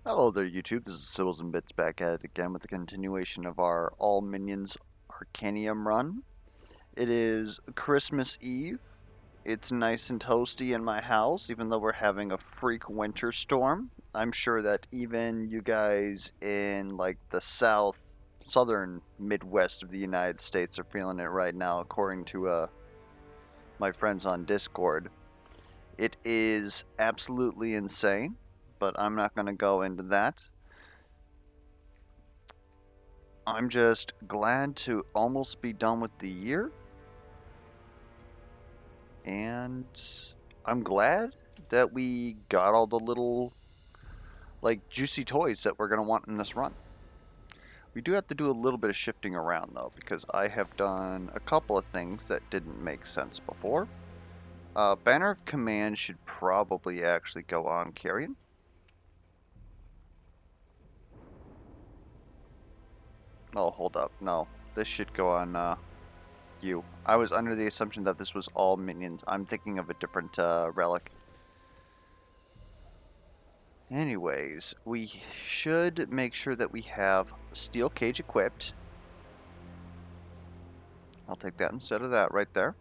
Hello there, YouTube. This is Sibbles and Bits back at it again with the continuation of our All Minions Arcanium run. It is Christmas Eve. It's nice and toasty in my house, even though we're having a freak winter storm. I'm sure that even you guys in like the southern Midwest of the United States are feeling it right now, according to my friends on Discord. It is absolutely insane, but I'm not going to go into that. I'm just glad to almost be done with the year, and I'm glad that we got all the little, like, juicy toys that we're going to want in this run. We do have to do a little bit of shifting around, though, because I have done a couple of things that didn't make sense before. Banner of Command should probably actually go on Carrion. Oh, hold up. No, this should go on you. I was under the assumption that this was all minions. I'm thinking of a different relic. Anyways, we should make sure that we have steel cage equipped. I'll take that instead of that right there.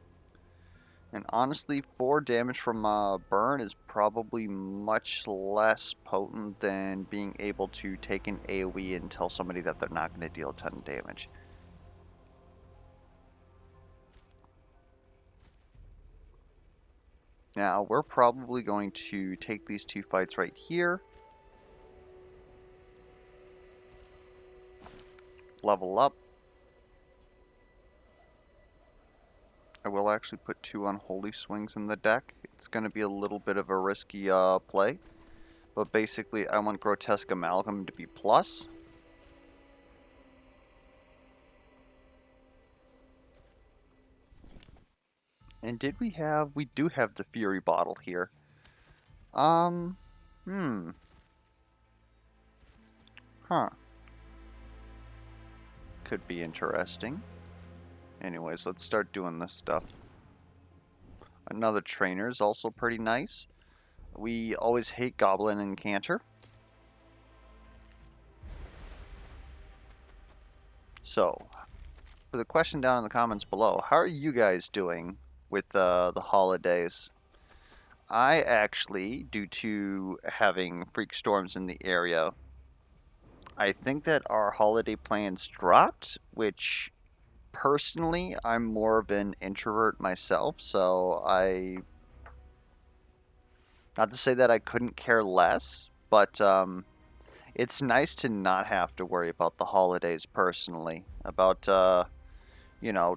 And honestly, 4 damage from burn is probably much less potent than being able to take an AoE and tell somebody that they're not going to deal a ton of damage. Now, we're probably going to take these 2 fights right here. Level up. I will actually put 2 unholy swings in the deck. It's going to be a little bit of a risky play. But basically, I want Grotesque Amalgam to be plus. And did we have... We do have the Fury Bottle here. Um... Hmm. Huh. Could be interesting. Anyways, let's start doing this stuff. Another trainer is also pretty nice. We always hate Goblin and Canter. So, for the question down in the comments below, how are you guys doing with the holidays? I actually, due to having freak storms in the area, I think that our holiday plans dropped, which personally, I'm more of an introvert myself, so not to say that I couldn't care less, but it's nice to not have to worry about the holidays personally, about,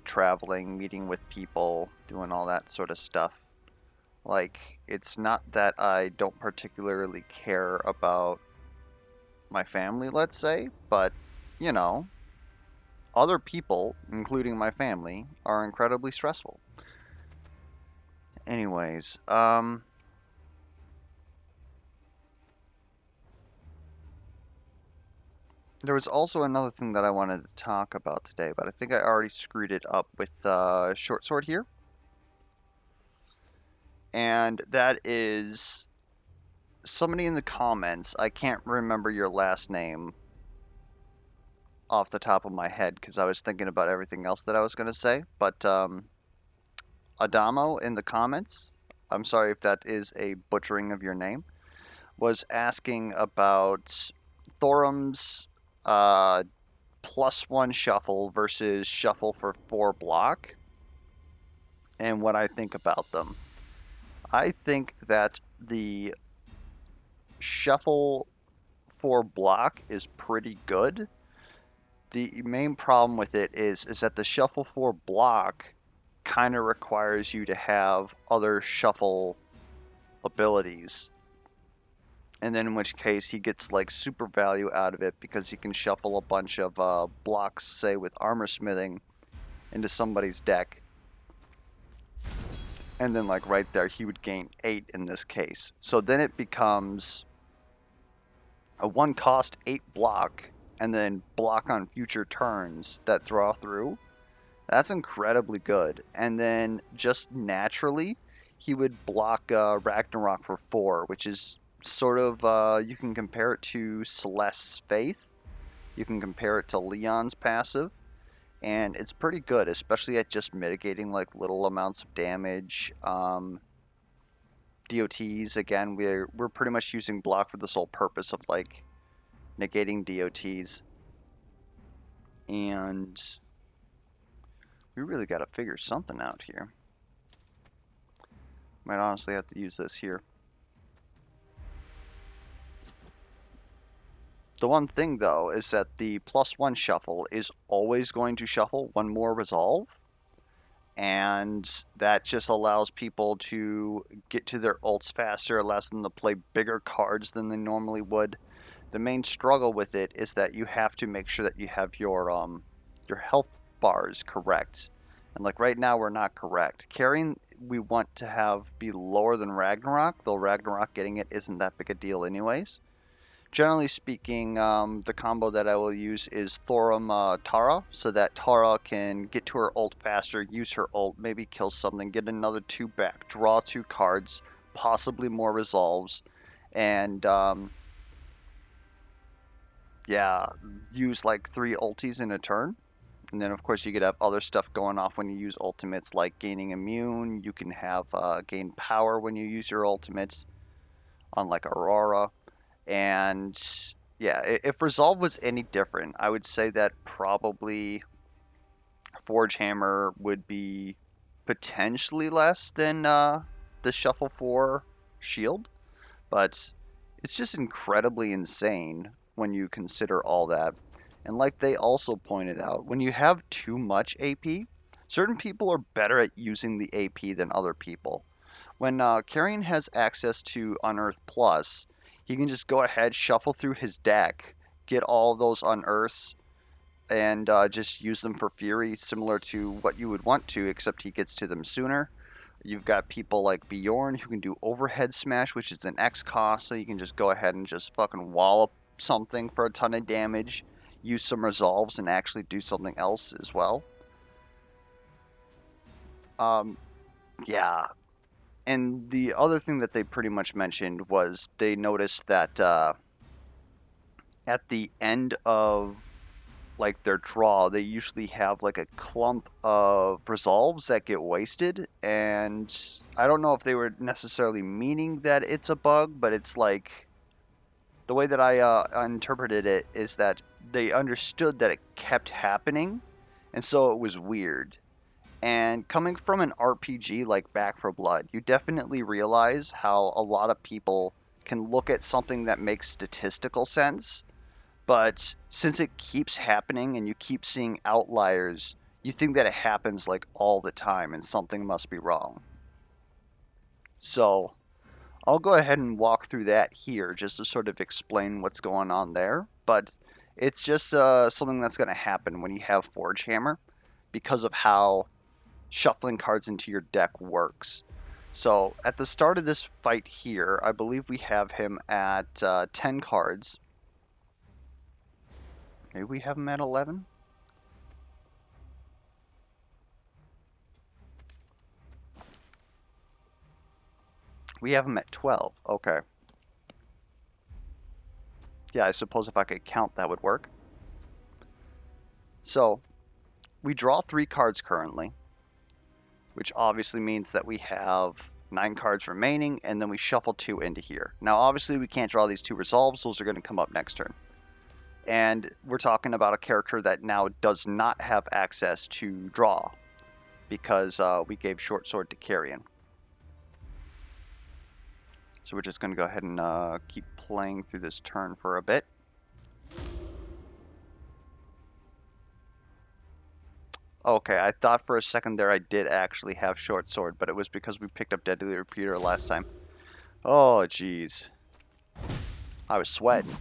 traveling, meeting with people, doing all that sort of stuff. Like, it's not that I don't particularly care about my family, let's say, but, you know, other people, including my family, are incredibly stressful. Anyways, there was also another thing that I wanted to talk about today, but I think I already screwed it up with Short Sword here. And that is somebody in the comments, I can't remember your last name off the top of my head because I was thinking about everything else that I was going to say, but Adamo in the comments, I'm sorry if that is a butchering of your name, was asking about Thorum's +1 shuffle versus shuffle for 4 block and what I think about them. I think that the shuffle for block is pretty good. The main problem with it is that the shuffle for block kind of requires you to have other shuffle abilities. And then in which case he gets like super value out of it because he can shuffle a bunch of blocks, say with armor smithing, into somebody's deck. And then like right there he would gain 8 in this case. So then it becomes a 1 cost 8 block and then block on future turns that draw through. That's incredibly good. And then just naturally, he would block Ragnarok for 4, which is sort of, you can compare it to Celeste's Faith. You can compare it to Leon's passive. And it's pretty good, especially at just mitigating like little amounts of damage. DOTs, again, we're pretty much using block for the sole purpose of like negating DOTs. And we really got to figure something out here. Might honestly have to use this here. The one thing though is that the +1 shuffle is always going to shuffle one more resolve. And that just allows people to get to their ults faster, allows them to play bigger cards than they normally would. The main struggle with it is that you have to make sure that you have your health bars correct. And like right now we're not correct. Carrying we want to have be lower than Ragnarok, though Ragnarok getting it isn't that big a deal anyways. Generally speaking, the combo that I will use is Thorum Tara, so that Tara can get to her ult faster, use her ult, maybe kill something, get another 2 back, draw 2 cards, possibly more resolves, and yeah, use like 3 ultis in a turn. And then of course you could have other stuff going off when you use ultimates, like gaining immune. You can have gain power when you use your ultimates, unlike Aurora. And yeah, if Resolve was any different, I would say that probably Forge Hammer would be potentially less than the Shuffle 4 Shield. But it's just incredibly insane when you consider all that. And like they also pointed out, when you have too much AP, certain people are better at using the AP than other people. When Carrion has access to Unearth Plus, he can just go ahead, shuffle through his deck, get all those Unearths, and just use them for Fury, similar to what you would want to, except he gets to them sooner. You've got people like Bjorn who can do Overhead Smash, which is an X cost, so you can just go ahead and just fucking wallop something for a ton of damage, use some resolves, and actually do something else as well. Yeah, and the other thing that they pretty much mentioned was they noticed that at the end of like their draw, they usually have like a clump of resolves that get wasted, and I don't know if they were necessarily meaning that it's a bug, but it's like the way that I interpreted it is that they understood that it kept happening, and so it was weird. And coming from an RPG like Back for Blood, you definitely realize how a lot of people can look at something that makes statistical sense, but since it keeps happening and you keep seeing outliers, you think that it happens like all the time and something must be wrong. So I'll go ahead and walk through that here just to sort of explain what's going on there. But it's just something that's going to happen when you have Forge Hammer because of how shuffling cards into your deck works. So at the start of this fight here, I believe we have him at 10 cards. Maybe we have him at 11? We have him at 12. Okay. Yeah, I suppose if I could count, that would work. So, we draw 3 cards currently, which obviously means that we have 9 cards remaining, and then we shuffle 2 into here. Now, obviously, we can't draw these 2 resolves. Those are going to come up next turn. And we're talking about a character that now does not have access to draw because we gave Short Sword to Carrion. So we're just going to go ahead and keep playing through this turn for a bit. Okay, I thought for a second there I did actually have Short Sword, but it was because we picked up Deadly Repeater last time. Oh, jeez. I was sweating.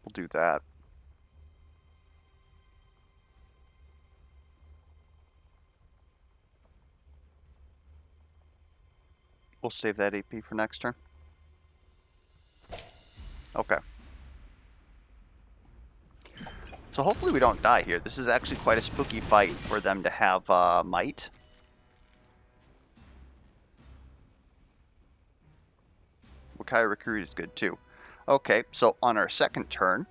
We'll do that. We'll save that AP for next turn. Okay. So hopefully we don't die here. This is actually quite a spooky fight for them to have might. Wakaii Recruit is good too. Okay, so on our second turn,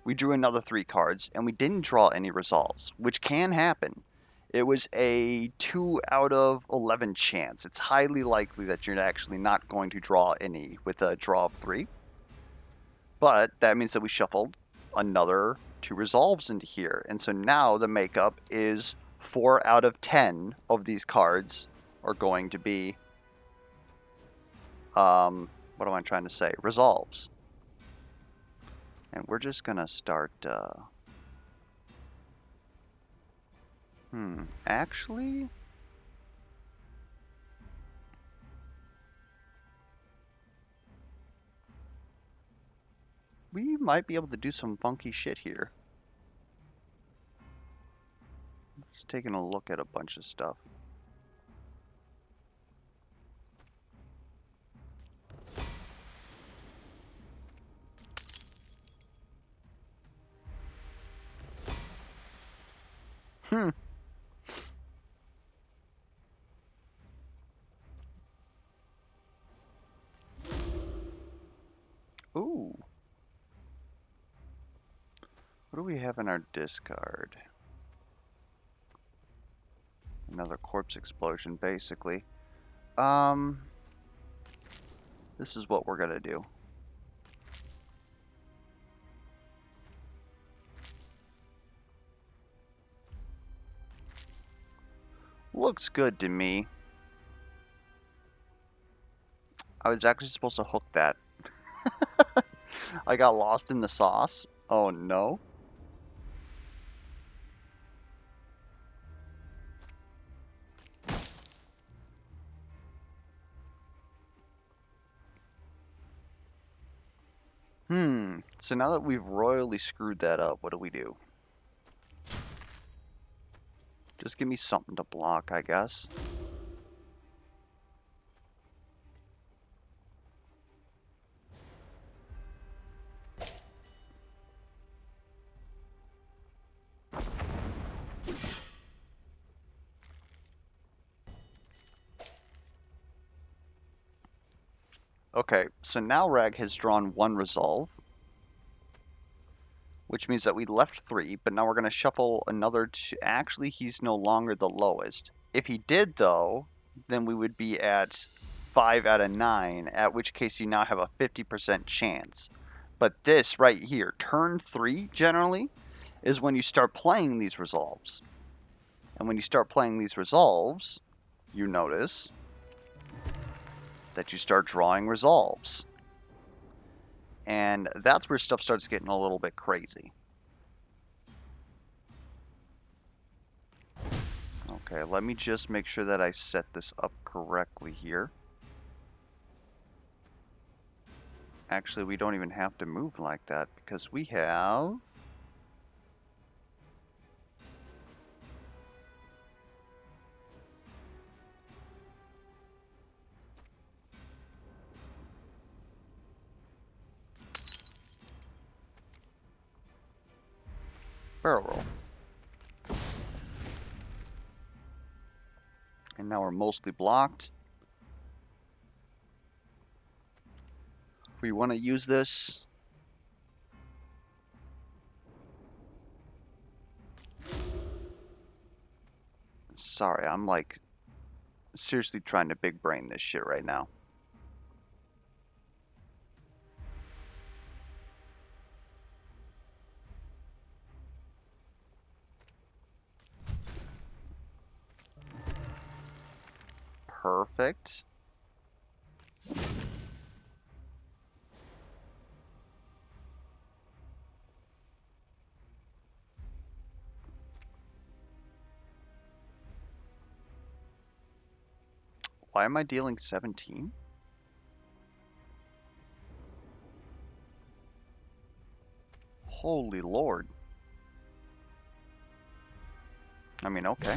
we drew another 3 cards, and we didn't draw any resolves, which can happen. It was a 2 out of 11 chance. It's highly likely that you're actually not going to draw any with a draw of 3. But that means that we shuffled another 2 resolves into here. And so now the makeup is 4 out of 10 of these cards are going to be, what am I trying to say? Resolves. And we're just going to start, actually, we might be able to do some funky shit here. Just taking a look at a bunch of stuff. Ooh. What do we have in our discard? Another corpse explosion, basically. This is what we're gonna do. Looks good to me. I was actually supposed to hook that. I got lost in the sauce. Oh no. So now that we've royally screwed that up, what do we do? Just give me something to block, I guess. Okay, so now Rag has drawn 1 resolve, which means that we left 3, but now we're going to shuffle another 2. Actually, he's no longer the lowest. If he did, though, then we would be at 5 out of 9, at which case you now have a 50% chance. But this right here, turn 3, generally, is when you start playing these resolves. And when you start playing these resolves, you notice that you start drawing resolves. And that's where stuff starts getting a little bit crazy. Okay, let me just make sure that I set this up correctly here. Actually, we don't even have to move like that because we have... barrel roll. And now we're mostly blocked. We want to use this. Sorry, I'm like seriously trying to big brain this shit right now. Perfect. Why am I dealing 17? Holy Lord. I mean, okay.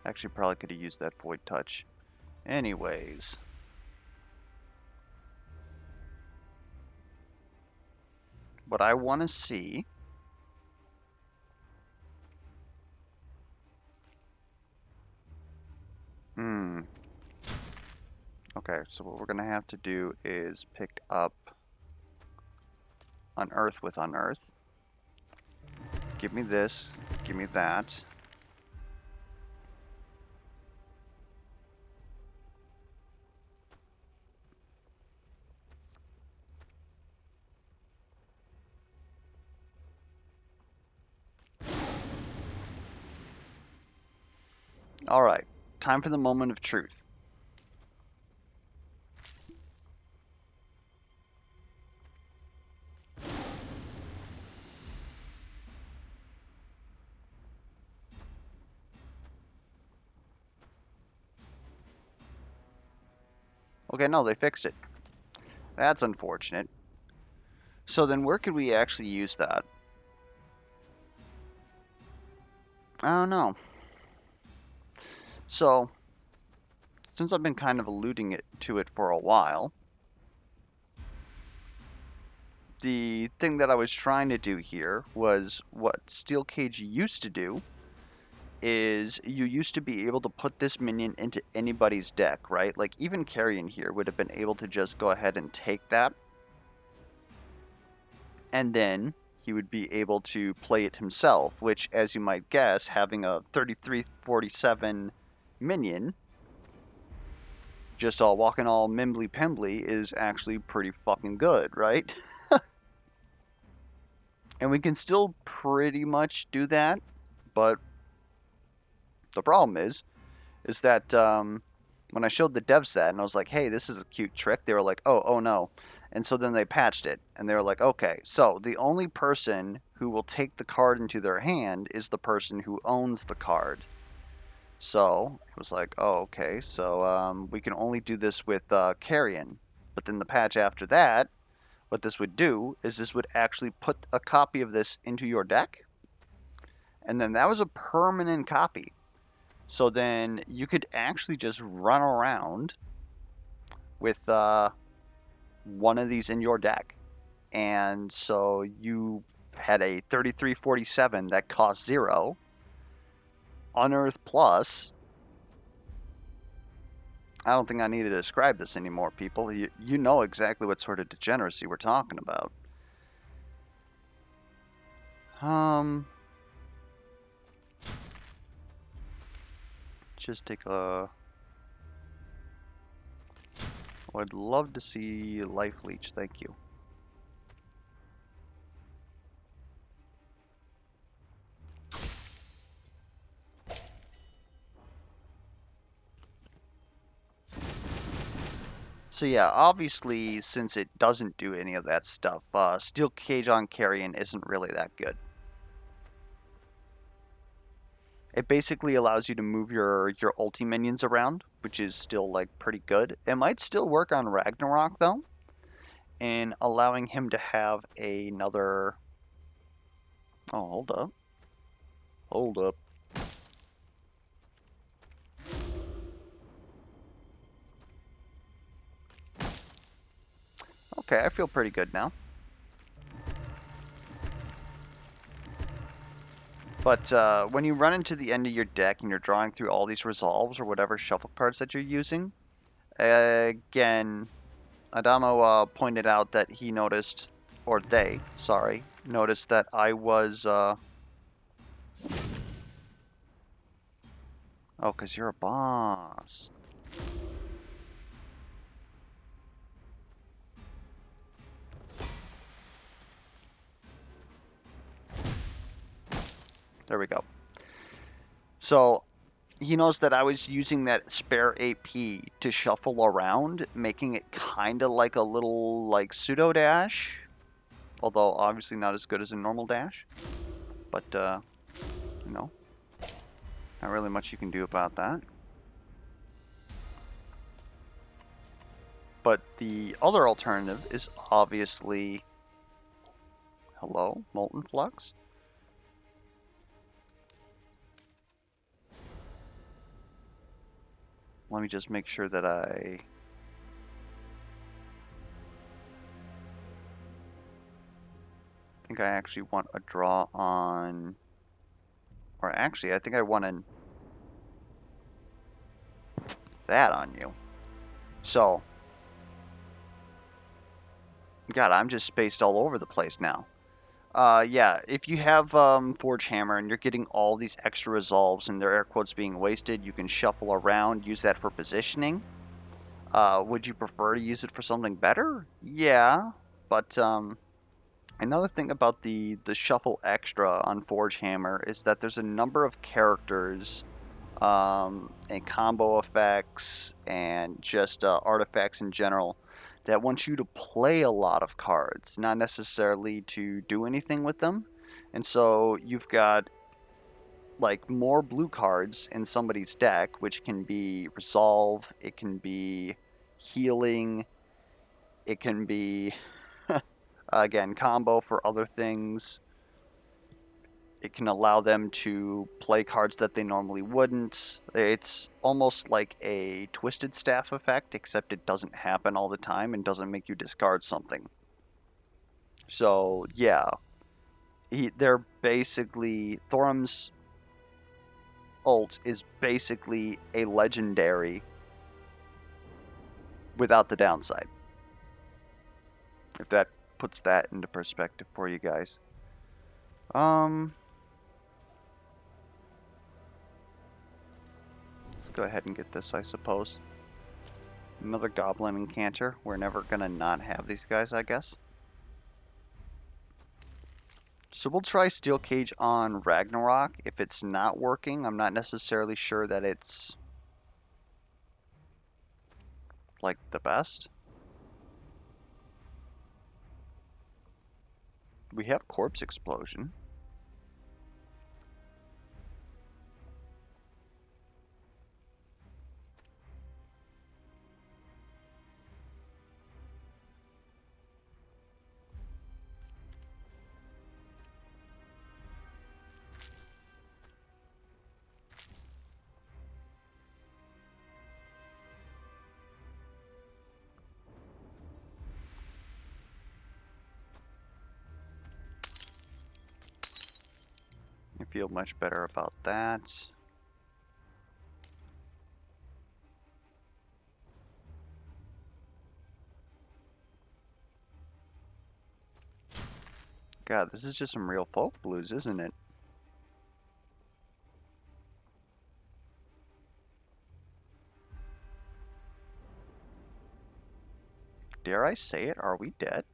Actually, probably could have used that Void Touch. Anyways. What I want to see... Okay, so what we're going to have to do is pick up Unearth with Unearth. Give me this. Give me that. Alright, time for the moment of truth. Okay, no, they fixed it. That's unfortunate. So then where could we actually use that? I don't know. So, since I've been kind of alluding to it for a while, the thing that I was trying to do here was what Steel Cage used to do, is you used to be able to put this minion into anybody's deck, right? Like, even Carrion here would have been able to just go ahead and take that, and then he would be able to play it himself, which, as you might guess, having a 3347 minion just all walking all mimbly pimbly is actually pretty fucking good, right? And we can still pretty much do that, but the problem is that when I showed the devs that and I was like, hey, this is a cute trick, they were like, oh no. And so then they patched it and they were like, okay, so the only person who will take the card into their hand is the person who owns the card. So it was like, oh, okay, so we can only do this with Carrion. But then the patch after that, what this would do is this would actually put a copy of this into your deck. And then that was a permanent copy. So then you could actually just run around with one of these in your deck. And so you had a 3347 that cost 0. Unearth Plus. I don't think I need to describe this anymore, people. You know exactly what sort of degeneracy we're talking about. Just take a... I'd love to see Life Leech, thank you. So yeah, obviously, since it doesn't do any of that stuff, Steel Cage on Carrion isn't really that good. It basically allows you to move your ulti minions around, which is still, like, pretty good. It might still work on Ragnarok, though, in allowing him to have another... Oh, hold up. Hold up. Okay, I feel pretty good now. But when you run into the end of your deck and you're drawing through all these resolves or whatever shuffle cards that you're using, again, Adamo pointed out that he noticed, or they, sorry, noticed that I was... Oh, because you're a boss. There we go. So he knows that I was using that spare AP to shuffle around, making it kind of like a little, like, pseudo dash. Although obviously not as good as a normal dash. But, you know, not really much you can do about that. But the other alternative is obviously... Hello, Molten Flux? Let me just make sure that I think I actually want a draw on, or actually I think I want that on you. So, God, I'm just spaced all over the place now. Yeah, if you have Forge Hammer and you're getting all these extra resolves and their air quotes being wasted, you can shuffle around, use that for positioning. Would you prefer to use it for something better? Yeah, but another thing about the shuffle extra on Forge Hammer is that there's a number of characters and combo effects and just artifacts in general that want you to play a lot of cards, not necessarily to do anything with them. And so you've got like more blue cards in somebody's deck, which can be resolve, it can be healing, it can be again combo for other things. It can allow them to play cards that they normally wouldn't. It's almost like a twisted staff effect, except it doesn't happen all the time and doesn't make you discard something. So yeah, they're basically Thorum's ult is basically a legendary without the downside. If that puts that into perspective for you guys. Let's go ahead and get this, I suppose. Another Goblin Incanter. We're never gonna not have these guys, I guess. So we'll try Steel Cage on Ragnarok. If it's not working, I'm not necessarily sure that it's like the best. We have Corpse Explosion. I feel much better about that. God, this is just some real folk blues, isn't it? Dare I say it? Are we dead?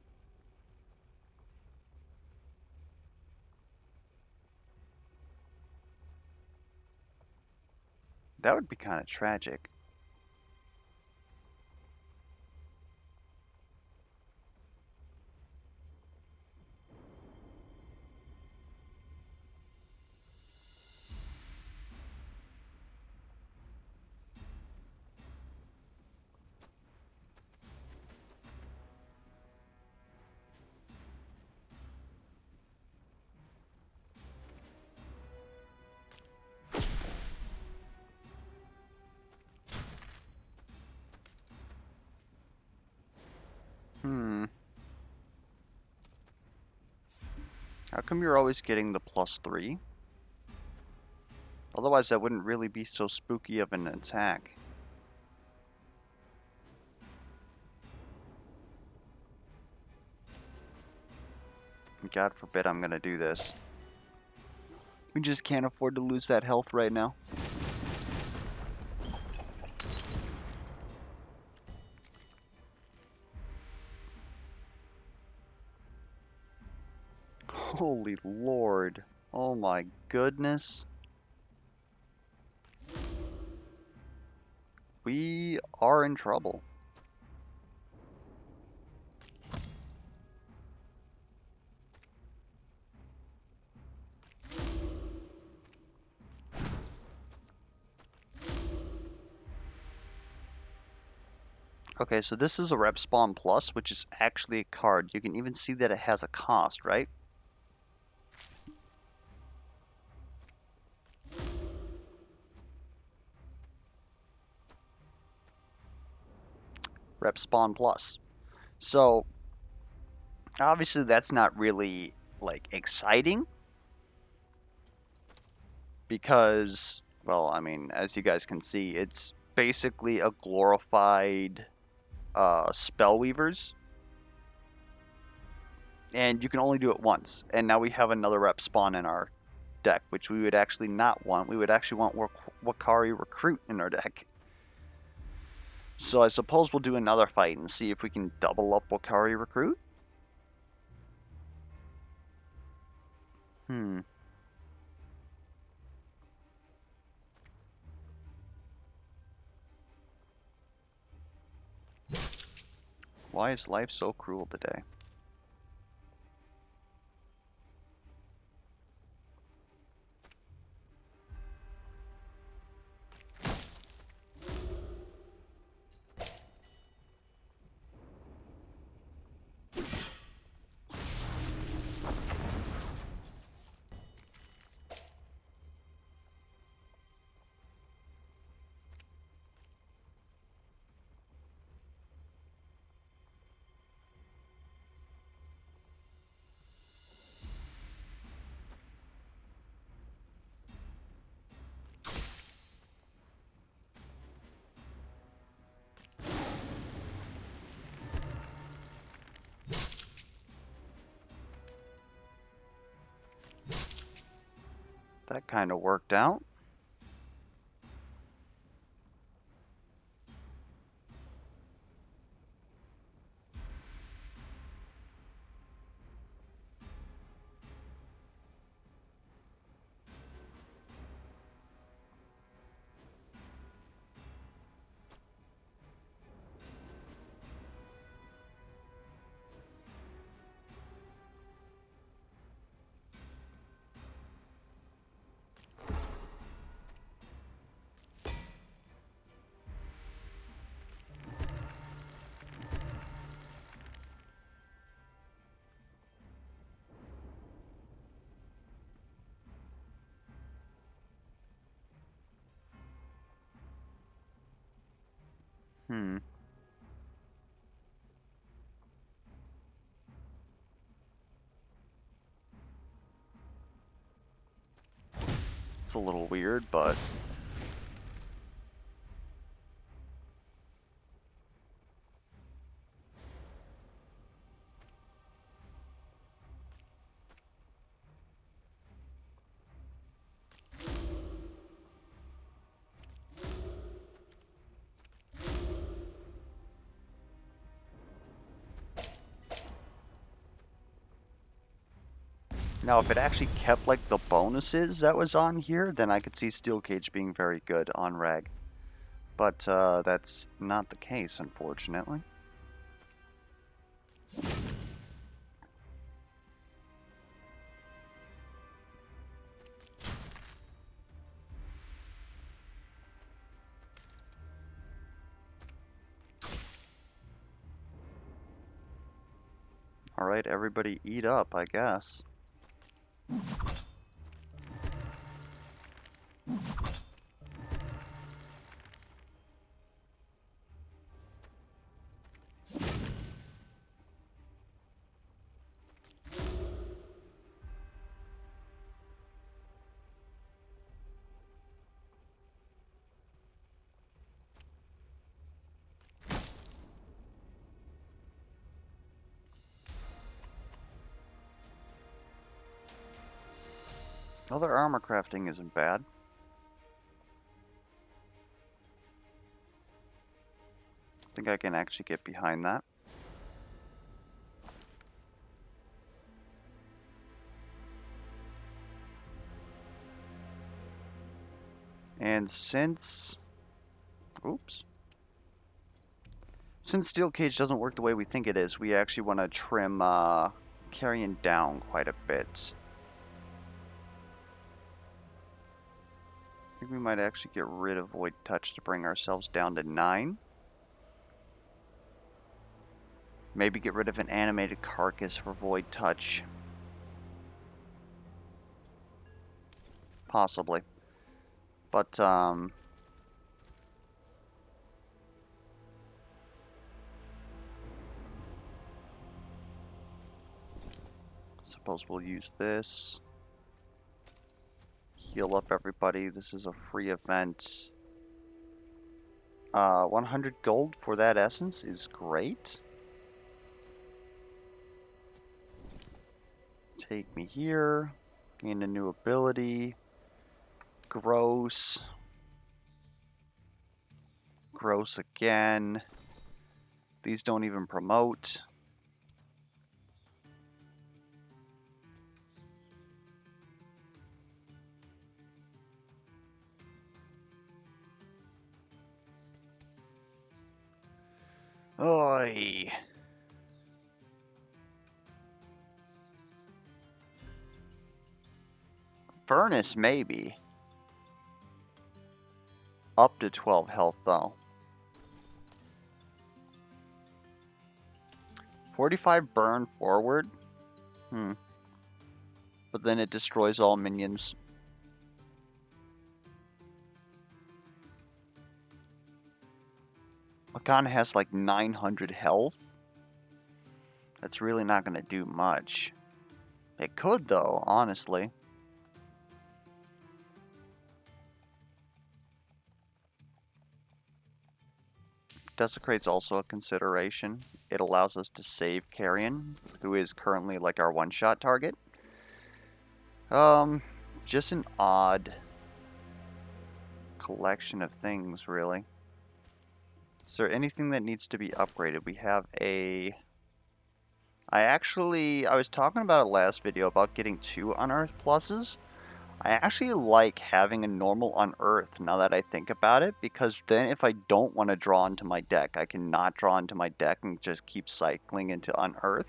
That would be kind of tragic. How come you're always getting the +3? Otherwise, that wouldn't really be so spooky of an attack. God forbid I'm gonna do this. We just can't afford to lose that health right now. Holy Lord. Oh my goodness. We are in trouble. Okay, so this is a Rep Spawn Plus, which is actually a card. You can even see that it has a cost, right? rep spawn plus. So obviously that's not really like exciting because, well, I mean, as you guys can see, it's basically a glorified Spellweavers, and you can only do it once. And now we have another rep spawn in our deck, which we would actually not want. We would actually want Wakaii Recruit in our deck. So I suppose we'll do another fight and see if we can double up Wakaii Recruit. Why is life so cruel today? That kind of worked out. Hmm. It's a little weird, but now if it actually kept like the bonuses that was on here, then I could see Steel Cage being very good on Rag. But that's not the case, unfortunately. Alright, everybody eat up, I guess. Other armor crafting isn't bad. I think I can actually get behind that. And since... Oops. Since Steel Cage doesn't work the way we think it is, we actually want to trim Carrion down quite a bit. I think we might actually get rid of Void Touch to bring ourselves down to 9. Maybe get rid of an animated carcass for Void Touch. Possibly. But, suppose we'll use this. Heal up everybody. This is a free event. 100 gold for that essence is great. Take me here. Gain a new ability. Gross. Gross again. These don't even promote. Oy. Furnace, maybe. Up to 12 health, though. 45 burn forward. But then it destroys all minions. Wakaii has like 900 health. That's really not going to do much. It could, though, honestly. Desecrate's also a consideration. It allows us to save Carrion, who is currently like our one-shot target. Just an odd collection of things, really. Is there anything that needs to be upgraded? We have a... I was talking about it last video about getting 2 Unearth Pluses. I actually like having a normal Unearth now that I think about it, because then if I don't want to draw into my deck, I can not draw into my deck and just keep cycling into Unearth.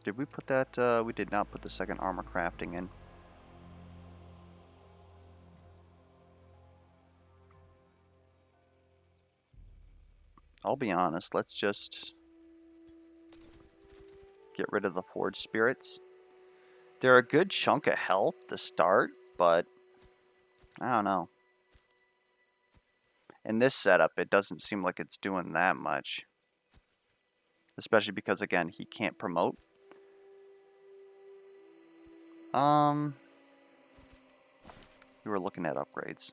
Did we put that? We did not put the second armor crafting in. I'll be honest, let's just get rid of the Forged Spirits. They're a good chunk of health to start, but I don't know. In this setup, it doesn't seem like it's doing that much. Especially because, again, he can't promote. We were looking at upgrades.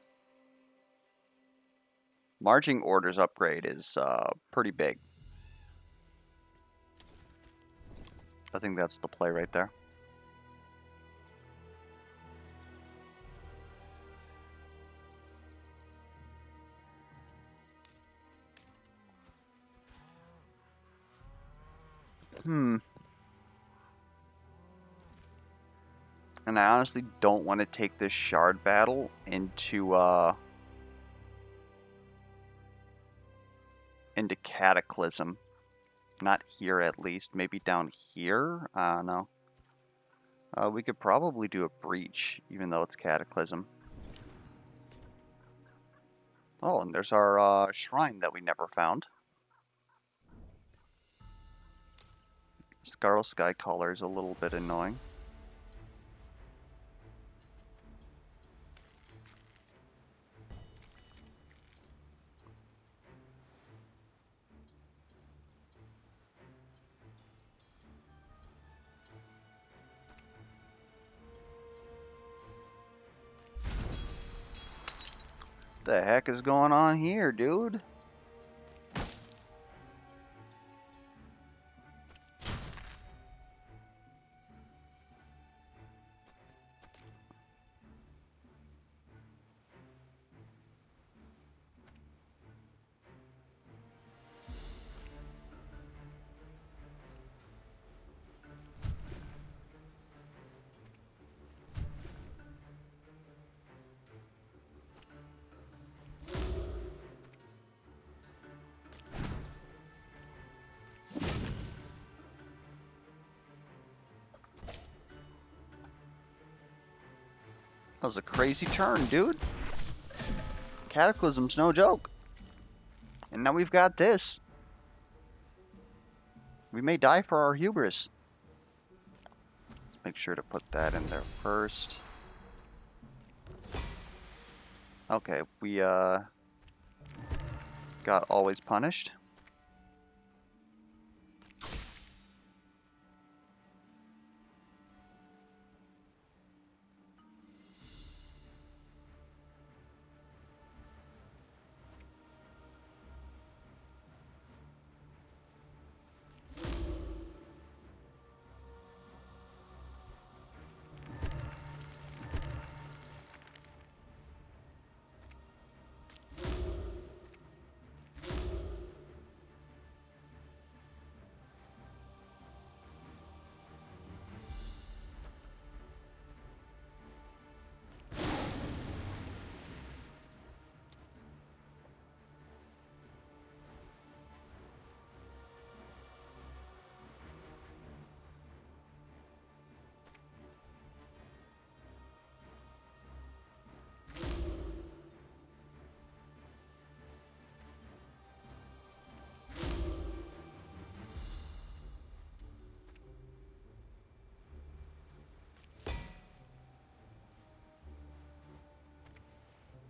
Marching Orders upgrade is pretty big. I think that's the play right there. And I honestly don't want to take this shard battle into Cataclysm. Not here, at least. Maybe down here? I don't know. We could probably do a breach, even though it's Cataclysm. Oh, and there's our shrine that we never found. Scarlet Skycaller is a little bit annoying. The heck is going on here, dude? That was a crazy turn, dude. Cataclysm's no joke. And now we've got this. We may die for our hubris. Let's make sure to put that in there first. Okay, we got always punished.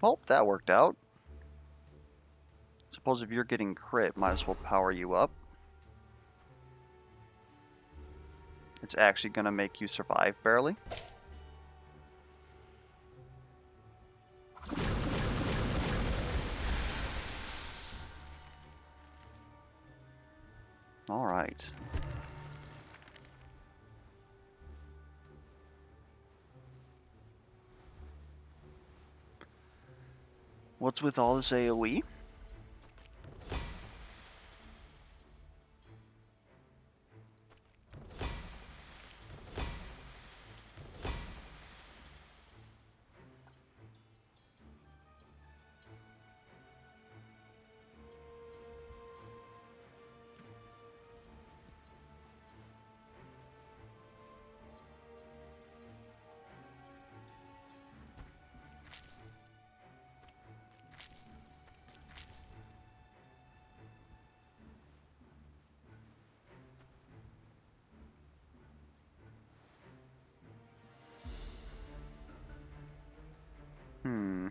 Oh, that worked out. Suppose if you're getting crit, might as well power you up. It's actually gonna make you survive barely. All right. What's with all this AoE? Hmm.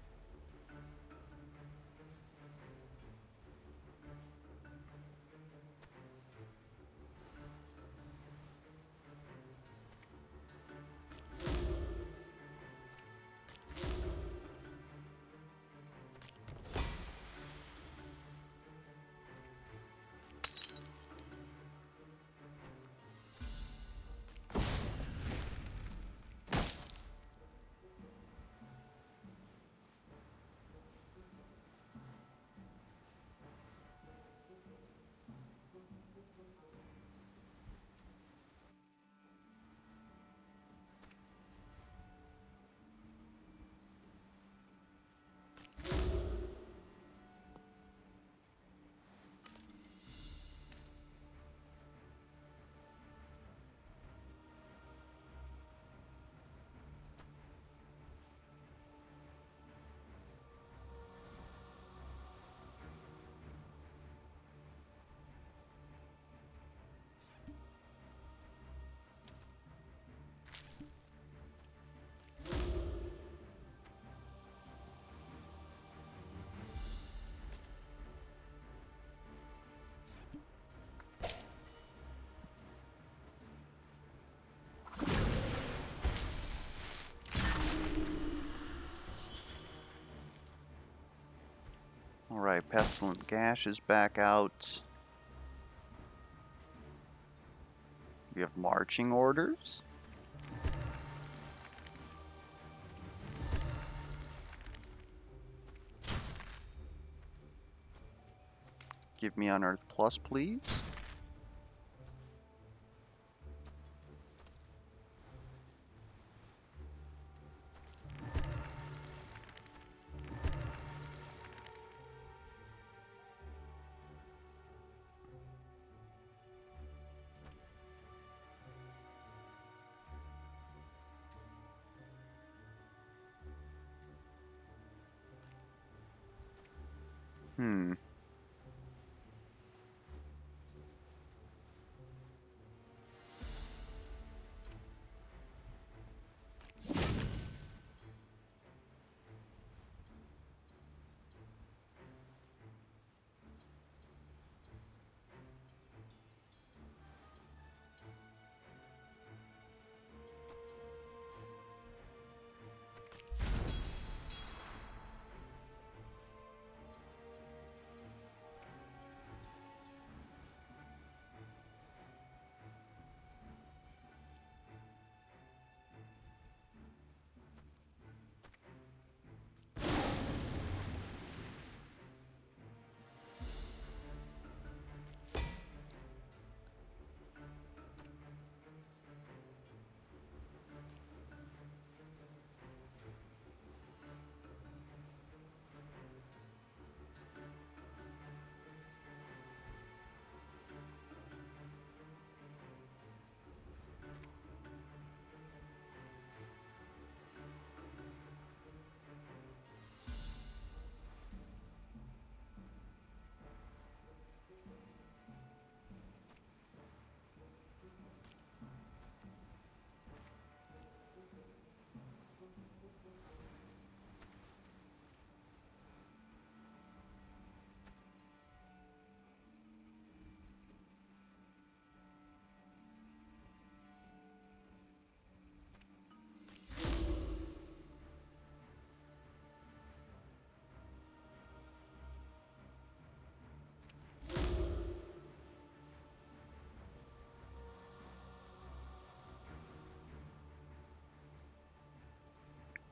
Alright, Pestilent Gash is back out. We have marching orders. Give me Unearth Plus, please. Hmm.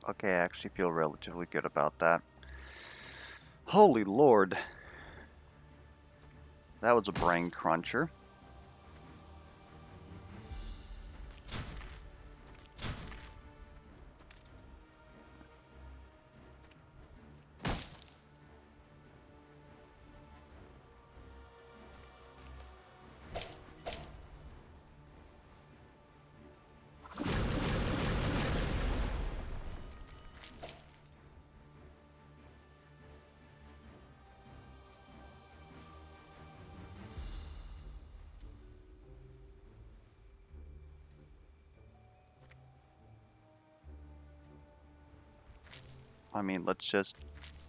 Okay, I actually feel relatively good about that. Holy Lord. That was a brain cruncher. I mean, let's just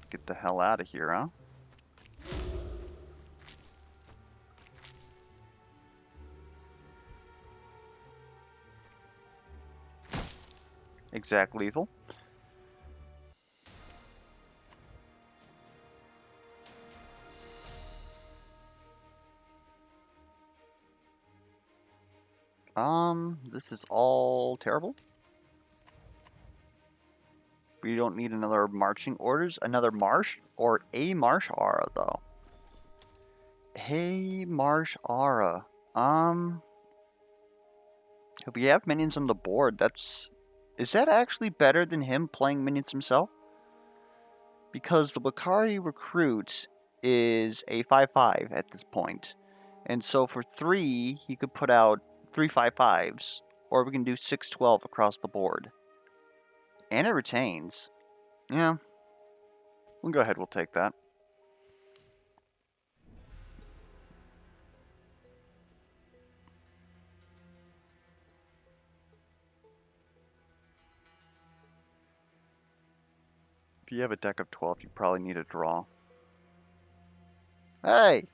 get the hell out of here, huh? Exact lethal. This is all terrible. We don't need another marching orders, another marsh, or a marsh aura, though. Hey, marsh aura. If we have minions on the board, is that actually better than him playing minions himself? Because the Wakaii recruit is a 5/5 at this point. And so for 3, he could put out 3 5/5s, or we can do 6/12 across the board. And it retains. Yeah, we'll go ahead, we'll take that. If you have a deck of 12, you probably need a draw. Hey!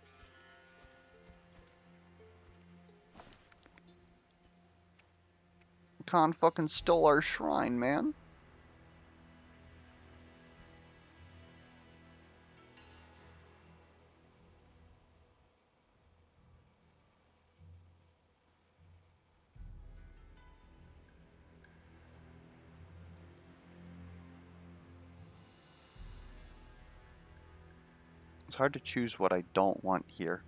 Khan fucking stole our shrine, man. It's hard to choose what I don't want here.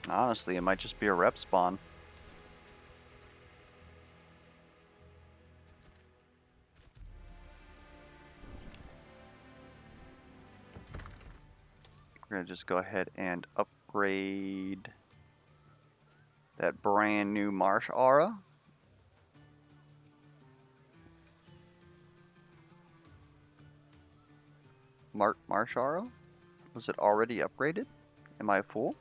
Honestly, it might just be a rep spawn. We're going to just go ahead and upgrade that brand new Marsh Aura. Marsh Aura? Was it already upgraded? Am I a fool?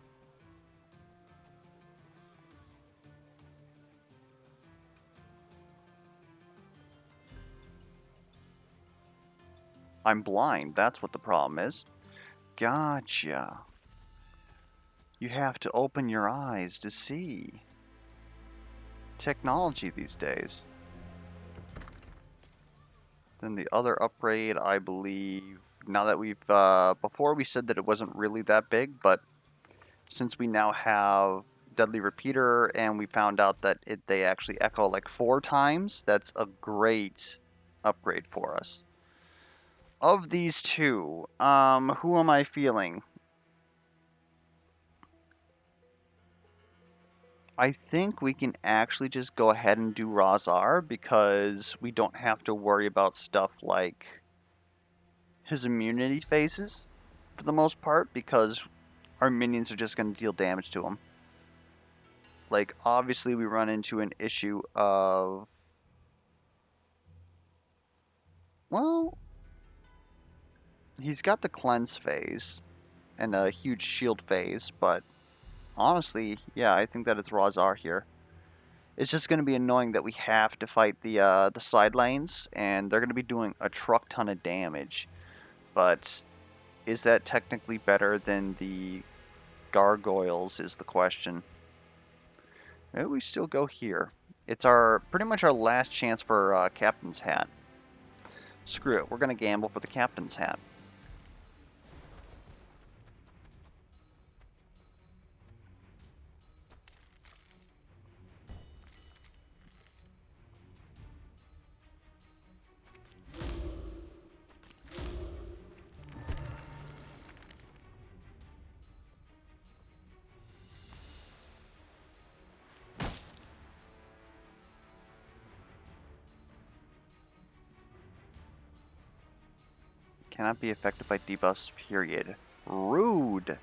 I'm blind, that's what the problem is. Gotcha. You have to open your eyes to see. Technology these days. Then the other upgrade, I believe, now that we've, before we said that it wasn't really that big, but since we now have Deadly Repeater and we found out that they actually echo like 4 times, that's a great upgrade for us. Of these two, who am I feeling? I think we can actually just go ahead and do Razar because we don't have to worry about stuff like his immunity phases for the most part because our minions are just going to deal damage to him. Like, obviously we run into an issue of, well, he's got the cleanse phase and a huge shield phase, but honestly, yeah, I think that it's Razar here. It's just going to be annoying that we have to fight the side lanes, and they're going to be doing a truck ton of damage. But is that technically better than the gargoyles is the question. Maybe we still go here. It's our pretty much our last chance for Captain's Hat. Screw it, we're going to gamble for the Captain's Hat. Cannot be affected by debuffs, period. Rude!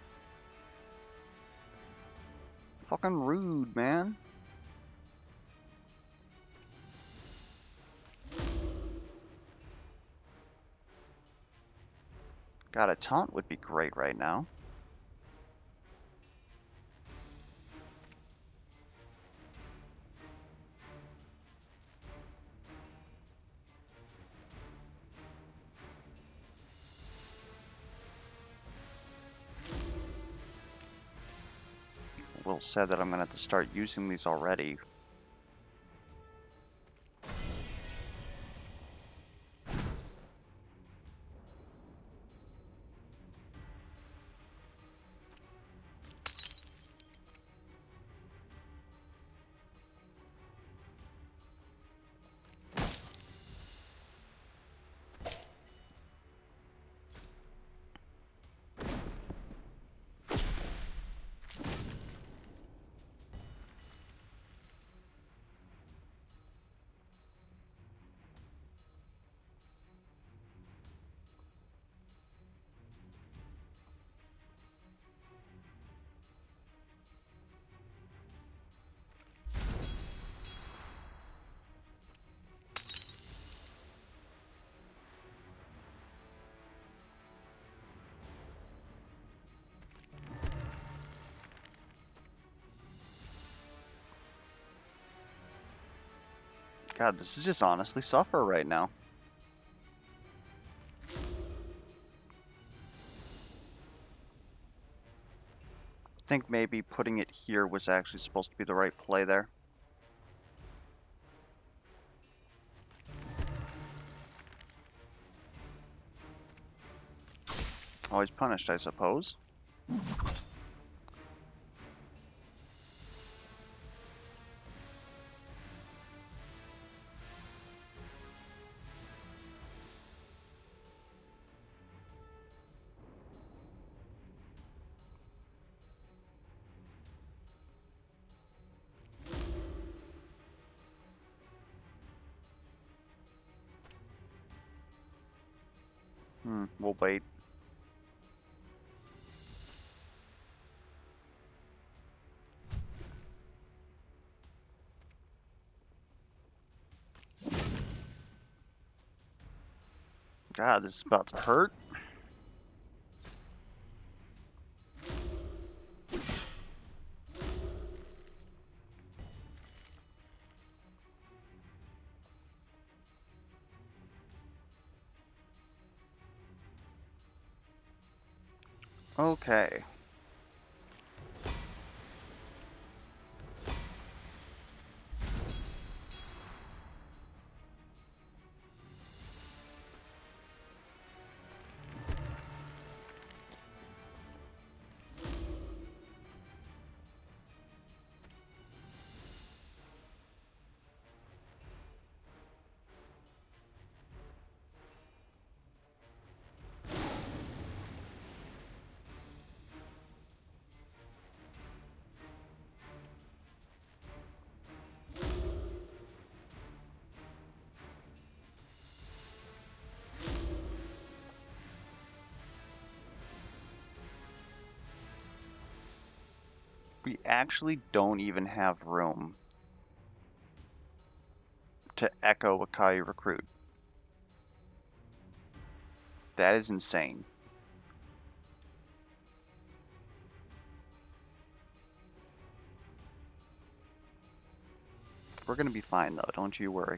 Fucking rude, man. God, a taunt would be great right now. Will said that I'm gonna have to start using these already. God, this is just honestly suffer right now. I think maybe putting it here was actually supposed to be the right play there. Always punished, I suppose. We'll wait. God, this is about to hurt. Okay. We actually don't even have room to echo Wakaii recruit. That is insane. We're gonna be fine though, don't you worry.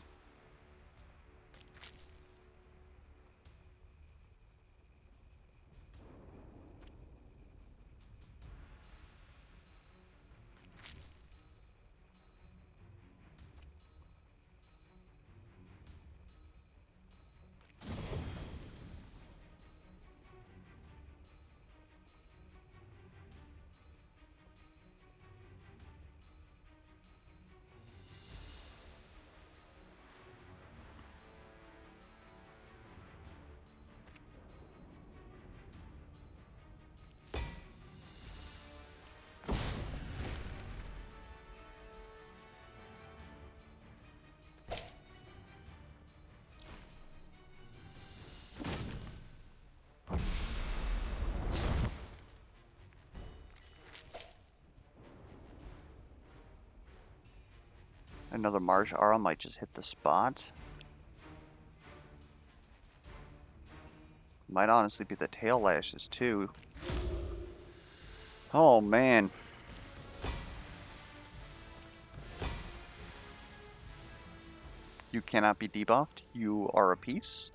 Another Marsh Aura might just hit the spot. Might honestly be the tail lashes too. Oh man. You cannot be debuffed. You are a piece.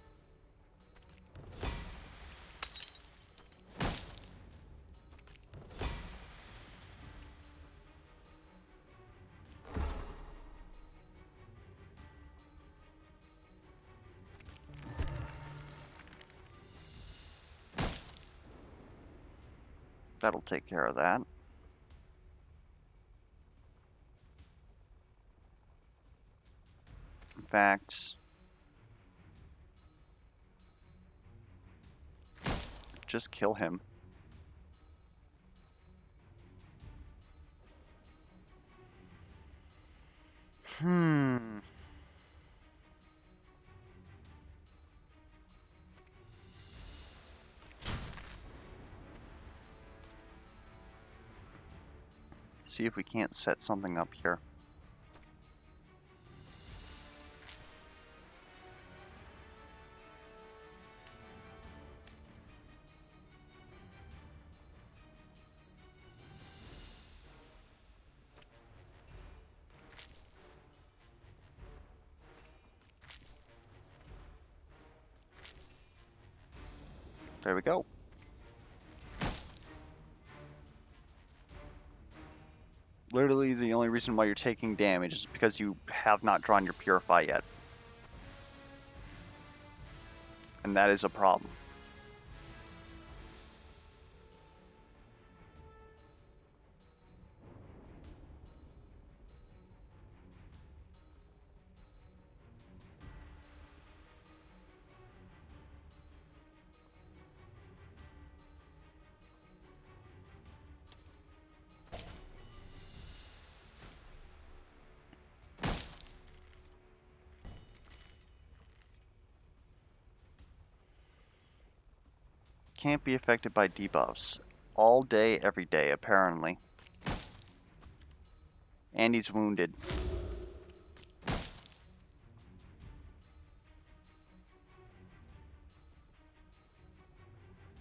That'll take care of that. In fact, just kill him. See if we can't set something up here. There we go. Literally the only reason why you're taking damage is because you have not drawn your Purify yet. And that is a problem. Can't be affected by debuffs. All day, every day, apparently. And he's wounded.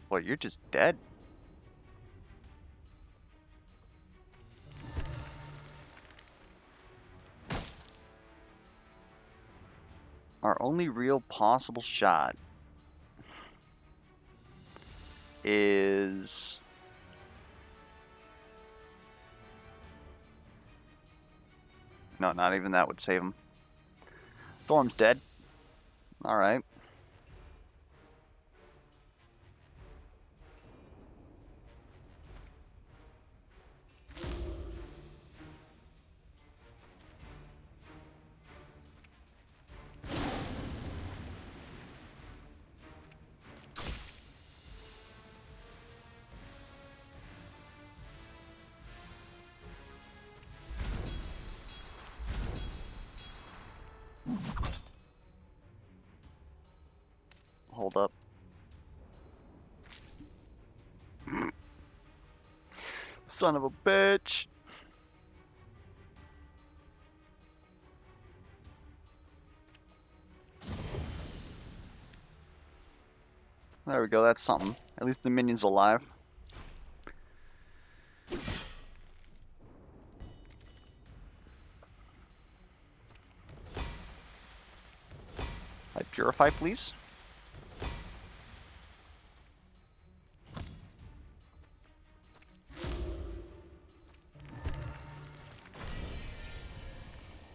Well, you're just dead. Our only real possible shot is... No, not even that would save him. Thorm's dead. Alright. Hold up. Son of a bitch! There we go, that's something. At least the minion's alive. I purify, please.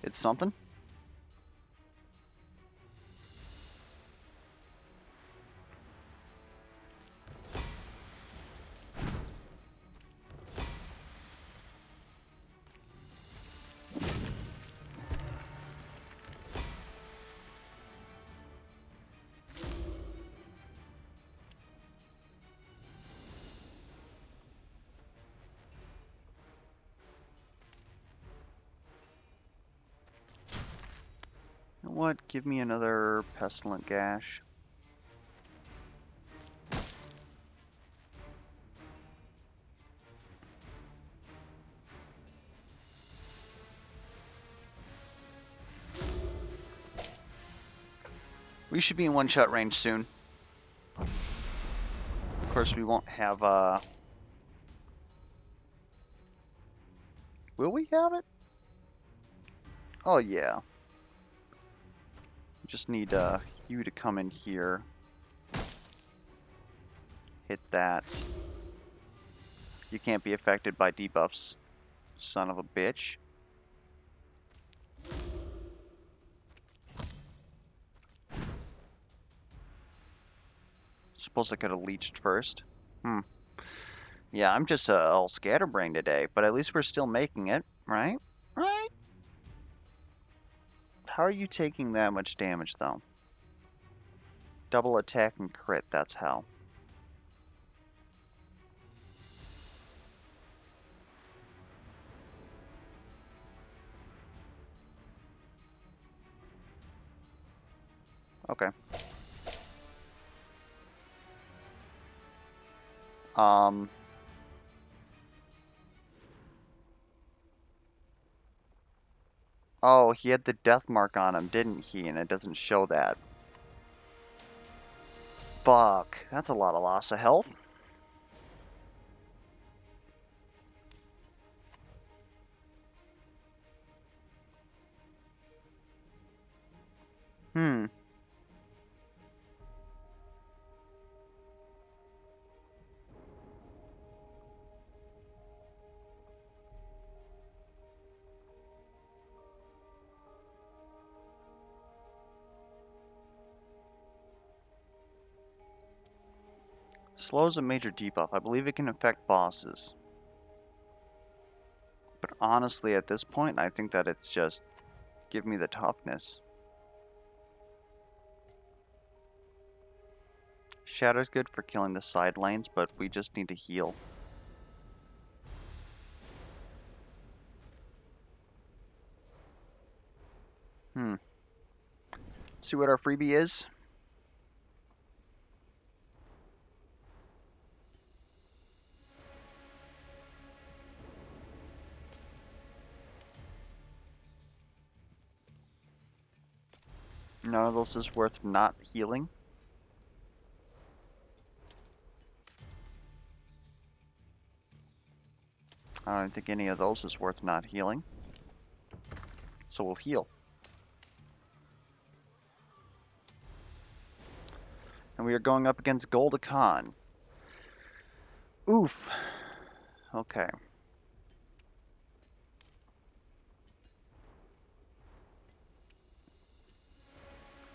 It's something. You know what? Give me another Pestilent Gash. We should be in one-shot range soon. Of course, we won't have, will we have it? Oh, yeah. Just need, you to come in here. Hit that. You can't be affected by debuffs, son of a bitch. Suppose I could have leeched first. Yeah, I'm just all scatterbrained today, but at least we're still making it, right? Right? How are you taking that much damage, though? Double attack and crit, that's how. Okay. Oh, he had the death mark on him, didn't he? And it doesn't show that. Fuck. That's a lot of loss of health. Slows a major debuff. I believe it can affect bosses. But honestly, at this point, I think that it's just give me the toughness. Shadow's good for killing the side lanes, but we just need to heal. See what our freebie is? None of those is worth not healing. I don't think any of those is worth not healing. So we'll heal. And we are going up against Goldakan. Oof. Okay.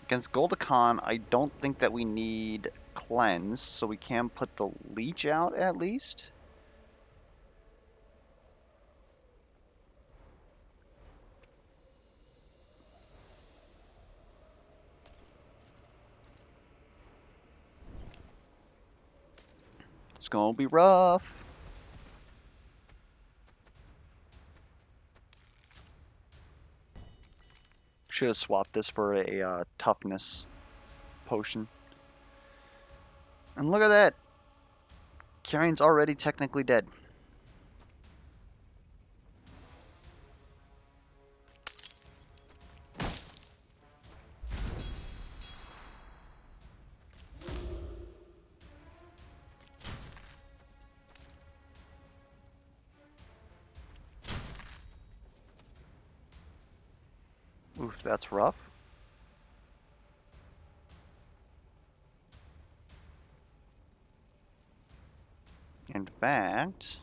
Against Goldakan, I don't think that we need Cleanse, so we can put the Leech out at least. It's gonna be rough. Should have swapped this for a toughness potion. And look at that! Carrion's already technically dead. Oof, that's rough. In fact...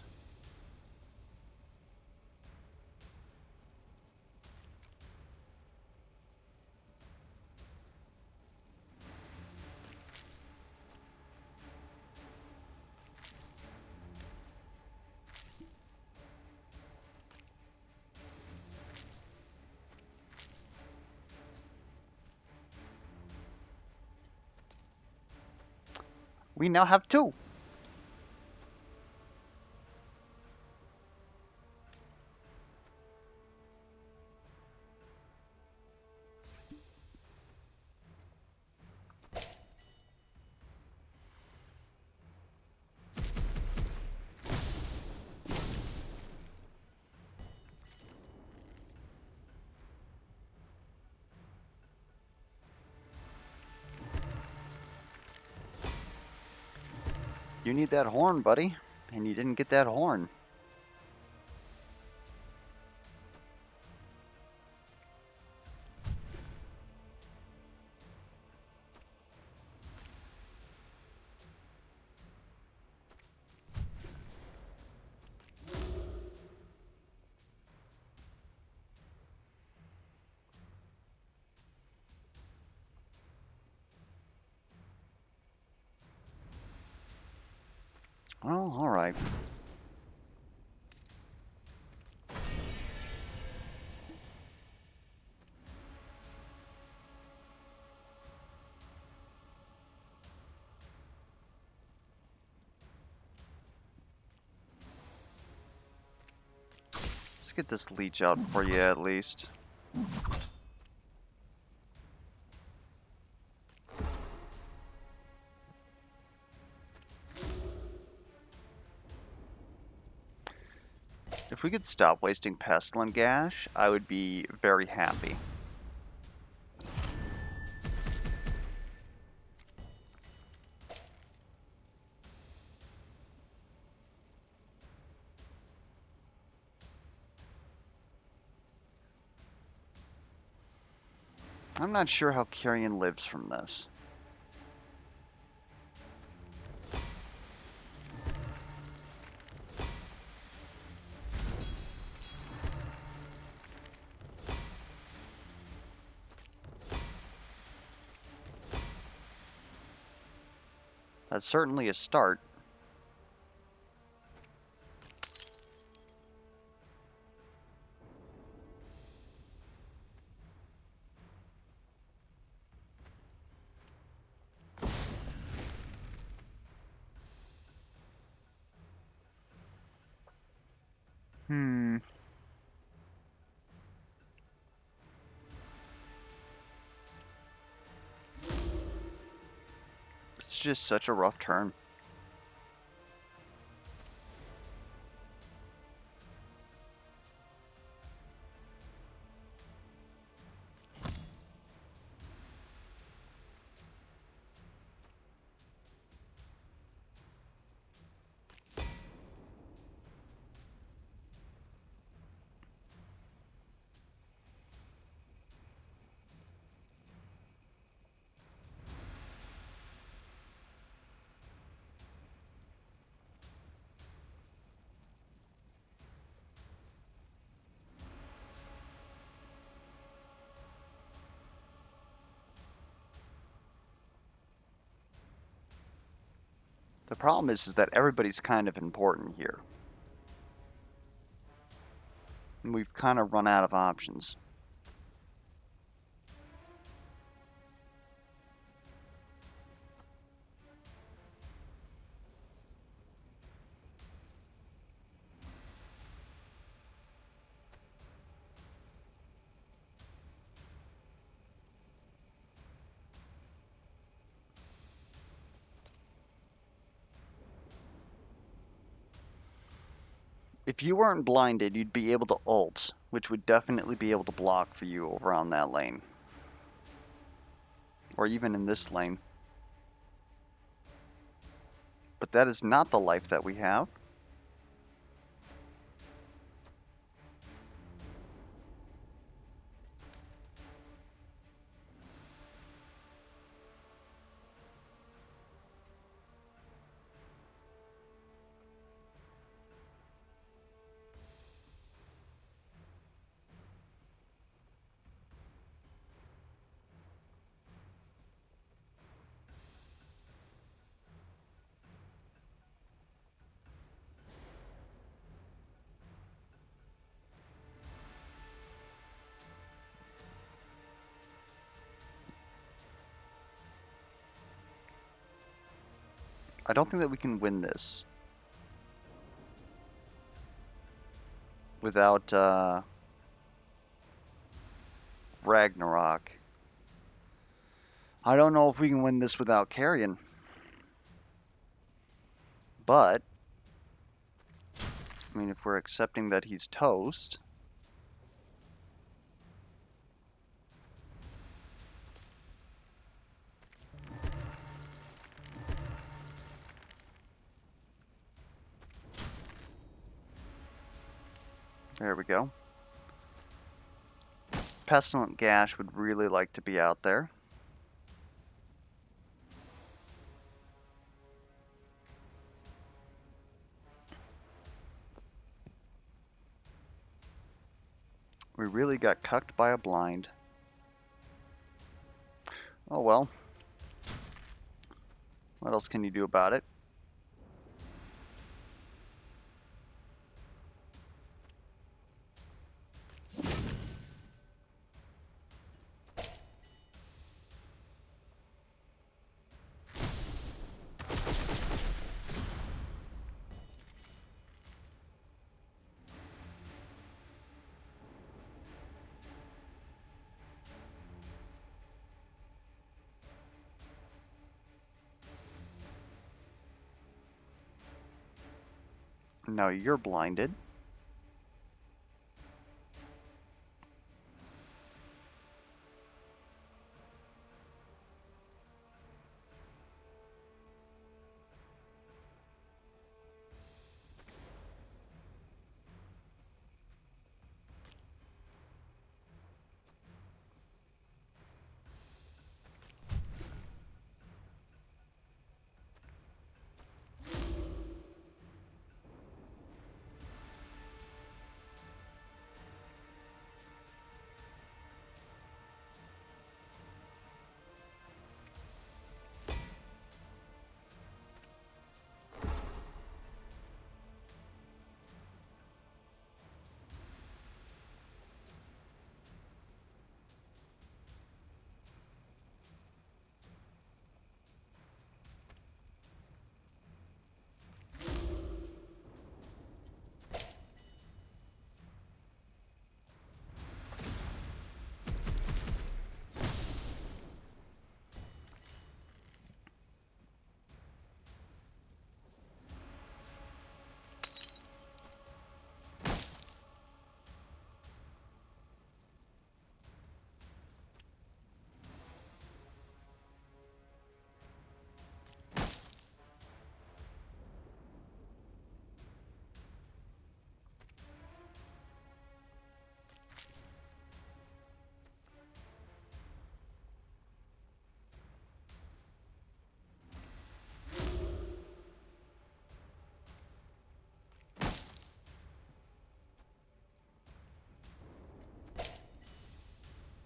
we now have 2. You need that horn, buddy. And you didn't get that horn. Well, alright. Let's get this leech out for you at least. If we could stop wasting pestilent gash, I would be very happy. I'm not sure how Carrion lives from this. That's certainly a start. It's just such a rough turn. The problem is that everybody's kind of important here. And we've kind of run out of options. If you weren't blinded, you'd be able to ult, which would definitely be able to block for you over on that lane. Or even in this lane. But that is not the life that we have. I don't think that we can win this without Ragnarok. I don't know if we can win this without Carrion. But, I mean, if we're accepting that he's toast, There we go. Pestilent Gash would really like to be out there. We really got cucked by a blind. Oh well. What else can you do about it? No, you're blinded.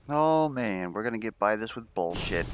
Oh man, we're gonna get by this with bullshit.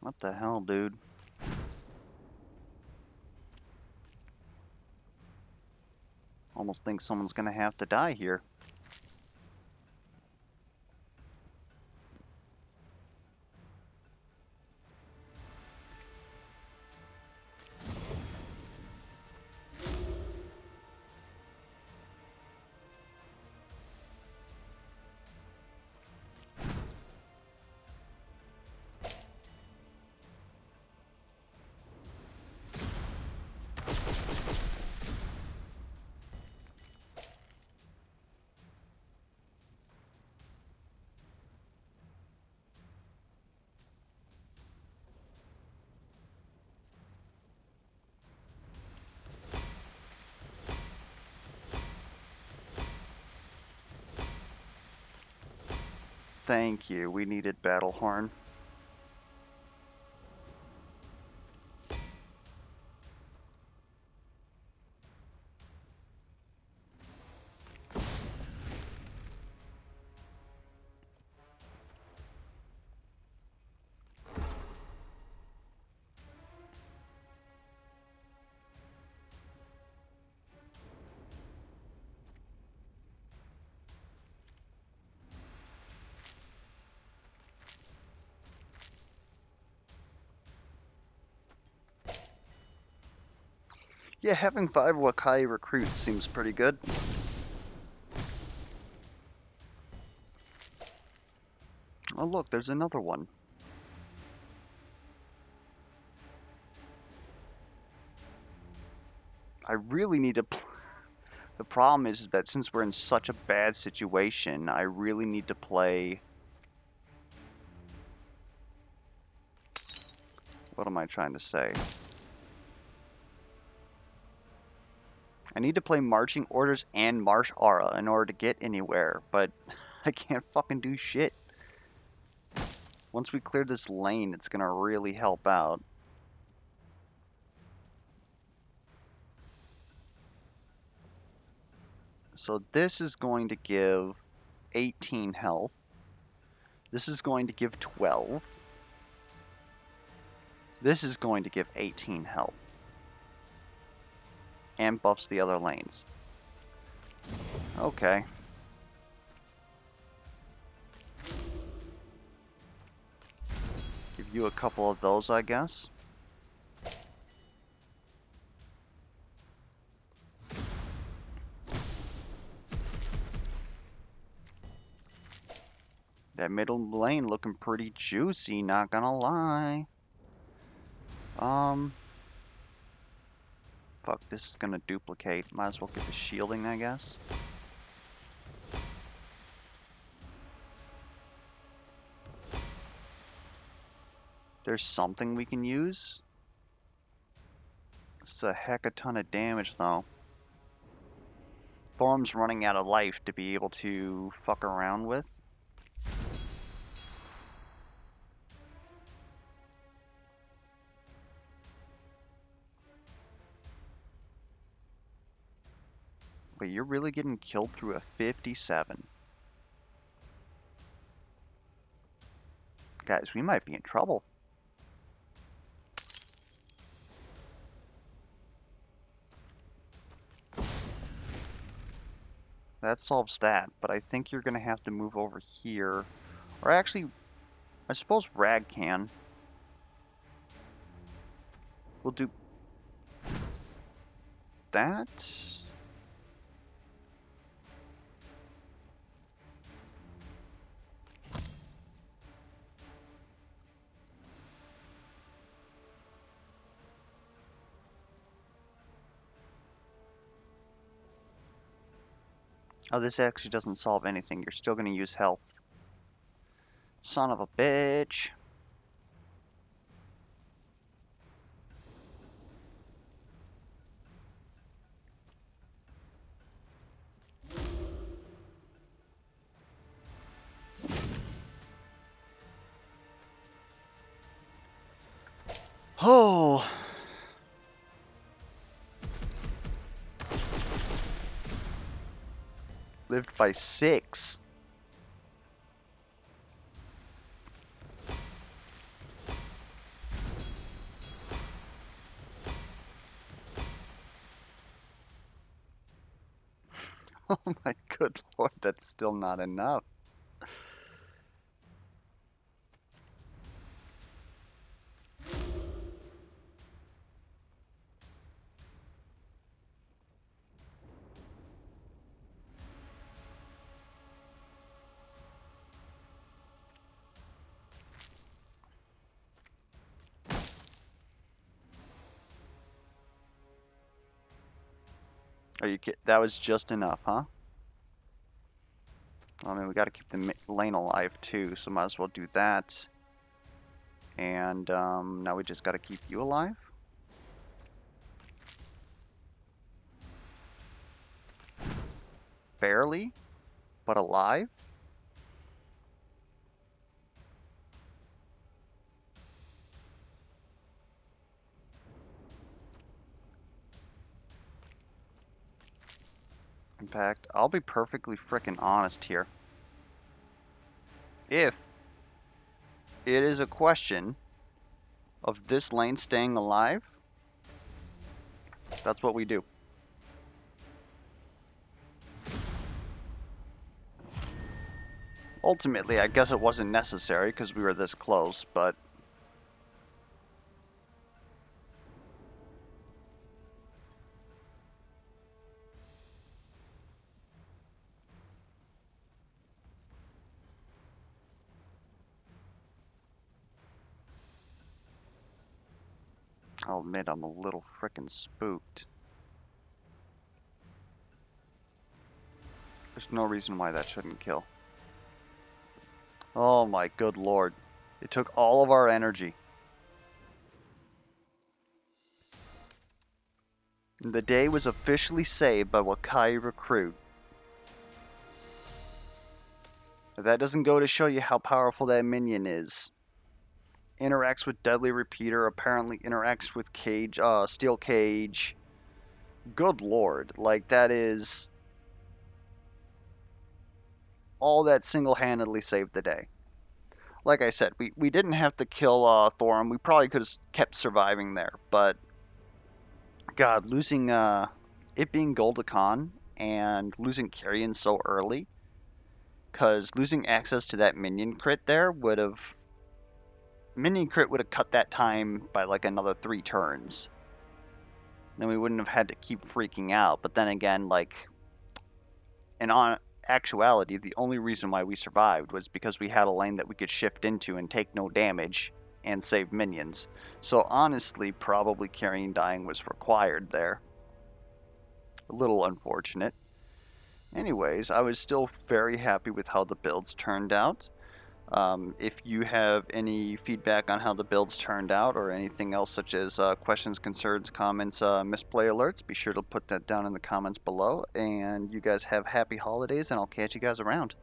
What the hell, dude? Almost think someone's gonna have to die here. Thank you, we needed Battlehorn. Yeah, having 5 Wakaii recruits seems pretty good. Oh look, there's another one. I really need to... The problem is that since we're in such a bad situation, I really need to play... What am I trying to say? I need to play Marching Orders and Marsh Aura in order to get anywhere, but I can't fucking do shit. Once we clear this lane, it's gonna really help out. So this is going to give 18 health. This is going to give 12. This is going to give 18 health. And buffs the other lanes. Okay. Give you a couple of those, I guess. That middle lane looking pretty juicy, not gonna lie. Fuck, this is gonna duplicate. Might as well get the shielding, I guess. There's something we can use. It's a heck of a ton of damage, though. Thorm's running out of life to be able to fuck around with. But you're really getting killed through a 57. Guys, we might be in trouble. That solves that, but I think you're going to have to move over here. Or actually, I suppose Rag can. We'll do that. Oh, this actually doesn't solve anything. You're still going to use health. Son of a bitch. Oh. Lived by 6. Oh my good lord, that's still not enough. Are you kidding? That was just enough, huh? I mean, we got to keep the lane alive too, so might as well do that. And now we just got to keep you alive. Barely, but alive. In fact, I'll be perfectly frickin' honest here. If it is a question of this lane staying alive, that's what we do. Ultimately, I guess it wasn't necessary because we were this close, but... I'll admit I'm a little frickin' spooked. There's no reason why that shouldn't kill. Oh my good lord. It took all of our energy. The day was officially saved by Wakaii recruit. If that doesn't go to show you how powerful that minion is. Interacts with Deadly Repeater, apparently interacts with Steel Cage. Good lord, like that is all that single-handedly saved the day. Like I said, we didn't have to kill Thorum. We probably could have kept surviving there, but God, losing it being Goldakan and losing Carrion so early, because losing access to that minion crit there would have cut that time by like another 3 turns. Then we wouldn't have had to keep freaking out. But then again, like, in actuality, the only reason why we survived was because we had a lane that we could shift into and take no damage and save minions. So honestly, probably Carrion dying was required there. A little unfortunate. Anyways, I was still very happy with how the builds turned out. If you have any feedback on how the builds turned out or anything else such as questions, concerns, comments, misplay alerts, be sure to put that down in the comments below. And you guys have happy holidays, and I'll catch you guys around.